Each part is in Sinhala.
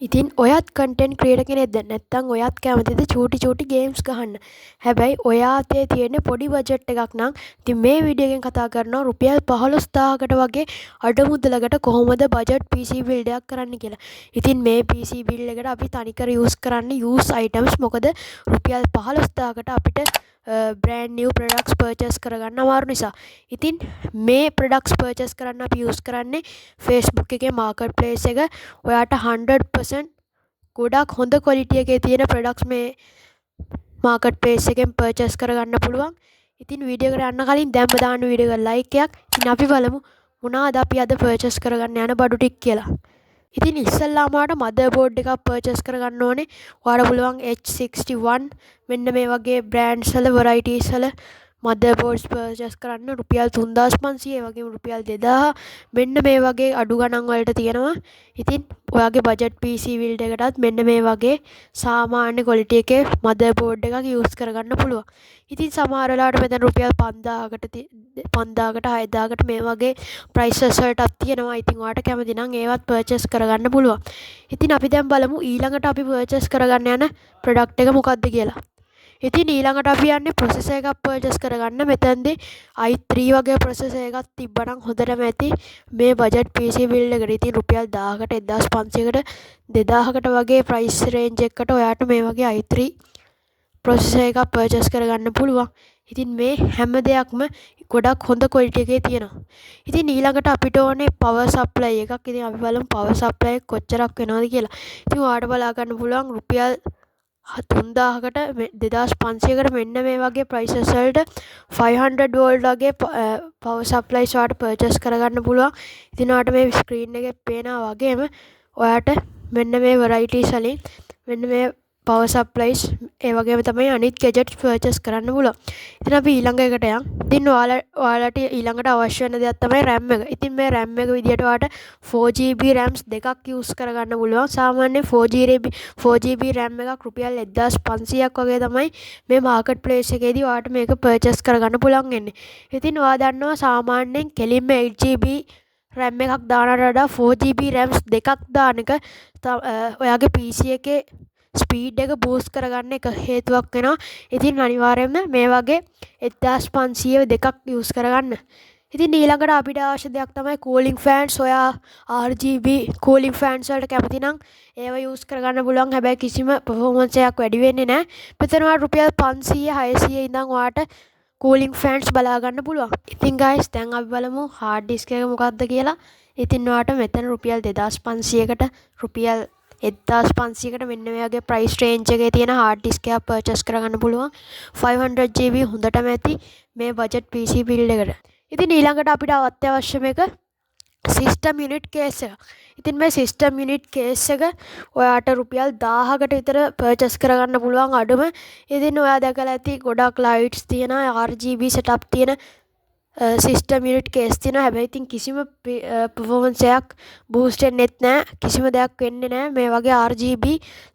ඉතින් ඔයත් කන්ටෙන්ට් ක්‍රියේටර් කෙනෙක්ද? නැත්නම් ඔයත් කැමතිද චූටි ගේම්ස් ගහන්න? හැබැයි ඔයා අතේ තියෙන පොඩි බජට් එකක් නම් ඉතින් මේ වීඩියෝ එකෙන් කතා කරනවා රුපියල් 15000කට වගේ අඩු මුදලකට කොහොමද බජට් PC build එකක් කරන්න කියලා. ඉතින් මේ PC build එකට අපි තනිකර use කරන්නේ use items. මොකද රුපියල් 15000කට අපිට brand new products purchase කරගන්න අමාරු නිසා. ඉතින් මේ products purchase කරන්න අපි use කරන්නේ Facebook එකේ marketplace එක. ඔයාට 100% ගොඩක් හොඳ quality එකේ තියෙන products මේ marketplace එකෙන් purchase කරගන්න පුළුවන්. ඉතින් වීඩියෝ එකට යන්න කලින් දැන්ම දාන්න වීඩියෝ එකට like එකක්. ඉතින් අපි බලමු මොනවද අපි අද purchase කරගන්න යන බඩු ටික කියලා. ඉතින් ඉස්සෙල්ලාම ඔයාලට motherboard එකක් purchase කරගන්න ඕනේ. ඔයාලට පුළුවන් H61 මෙන්න මේ වගේ brands වල varieties වල motherboards purchase කරන්න රුපියල් 3500 ඒ වගේම රුපියල් 2000 මෙන්න මේ වගේ අඩු ගණන් වලට තියෙනවා. ඉතින් ඔයාගේ budget PC build එකටත් මෙන්න මේ වගේ සාමාන්‍ය quality එකේ motherboard එකක් use කරගන්න පුළුවන්. ඉතින් සමහර වෙලාවට මෙතන රුපියල් 5000කට 6000කට මේ වගේ prices වලටත් තියෙනවා. ඉතින් ඔයාට කැමති නම් ඒවත් purchase කරගන්න පුළුවන්. ඉතින් අපි දැන් බලමු ඊළඟට අපි purchase කරගන්න යන product එක මොකක්ද කියලා. ඉතින් ඊළඟට අපි යන්නේ processor එකක් purchase කරගන්න. මෙතනදී i3 වගේ processor එකක් තිබ්බනම් හොඳටම ඇති මේ budget PC build එකට. ඉතින් රුපියල් 1000කට 1500කට 2000කට වගේ price range එකකට ඔයාට මේ වගේ i3 processor එකක් purchase කරගන්න පුළුවන්. ඉතින් මේ හැම දෙයක්ම ගොඩක් හොඳ quality එකේ තියෙනවා. ඉතින් ඊළඟට අපිට ඕනේ power supply එකක්. ඉතින් අපි බලමු power supply එක කොච්චරක් වෙනවද කියලා. ඉතින් ඔයාට බලා ගන්න පුළුවන් රුපියල් 3000කට 2500කට මෙන්න මේ වගේ prices වලට 500 volt වගේ power supplies ඔයාට purchase කරගන්න පුළුවන්. ඉතින් ඔයාට මේ screen එකේ පේනවා වගේම ඔයාට මෙන්න මේ varieties වලින් මෙන්න මේ power supplies ඒ වගේම තමයි අනිත් gadgets purchase කරන්න පුළුවන්. ඉතින් අපි ඊළඟ එකට යමු. ඉතින් ඔයාලට ඊළඟට අවශ්‍ය වෙන දෙයක් තමයි RAM එක. ඉතින් මේ RAM එක විදියට ඔයාට 4GB RAMs දෙකක් use කරගන්න පුළුවන්. සාමාන්‍ය 4GB RAM එකක් රුපියල් 1500ක් වගේ තමයි මේ marketplace එකේදී ඔයාට මේක purchase කරගන්න පුළුවන් වෙන්නේ. ඉතින් ඔයා දන්නවා සාමාන්‍යයෙන් කෙලින්ම 8GB RAM එකක් දානට වඩා 4GB RAMs දෙකක් දාන එක ඔයාගේ PC එකේ ස්පීඩ් එක බූස්ට් කරගන්න එක හේතුවක් වෙනවා. ඉතින් අනිවාර්යයෙන්ම මේ වගේ 1500 දෙකක් යූස් කරගන්න. ඉතින් ඊළඟට අපිට අවශ්‍ය දෙයක් තමයි cooling fans. ඔයා RGB cooling fans වලට කැමති නම් ඒව යූස් කරගන්න පුළුවන්. හැබැයි කිසිම performance එකක් වැඩි වෙන්නේ නැහැ. මෙතන ඔයාට රුපියල් 500 600 ඉඳන් ඔයාට cooling fans බලා ගන්න පුළුවන්. ඉතින් guys දැන් අපි බලමු hard disk එක මොකක්ද කියලා. ඉතින් ඔයාට මෙතන රුපියල් 2500කට රුපියල් 1500කට මෙන්න මේ වගේ price range එකේ තියෙන hard disk එකක් purchase කරගන්න පුළුවන්. 500GB හොඳටම ඇති මේ budget PC build එකට. ඉතින් ඊළඟට අපිට අත්‍යවශ්‍ය මේක system unit case එක. ඉතින් මේ system unit case එක ඔයාට රුපියල් 1000කට විතර purchase කරගන්න පුළුවන් අඩුම. ඉතින් ඔයා දැකලා ඇති ගොඩක් lights තියෙන RGB setup තියෙන system unit case තියෙනවා. හැබැයි ඉතින් කිසිම performance එකක් boost වෙන්නෙත් නැහැ. කිසිම දෙයක් වෙන්නේ නැහැ මේ වගේ RGB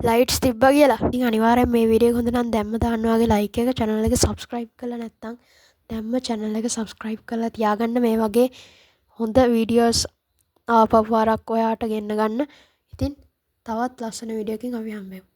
lights තිබ්බා කියලා. ඉතින් අනිවාර්යෙන් මේ වීඩියෝ එක හොඳ නම් දැම්ම දාන්න වගේ like එක channel එක subscribe කරලා නැත්නම් දැම්ම channel එක subscribe කරලා තියාගන්න මේ වගේ හොඳ videos ආපහු වරක් ඔයාට ගෙන්න ගන්න. ඉතින් තවත් ලස්සන වීඩියෝ එකකින් අපි හම්බෙමු.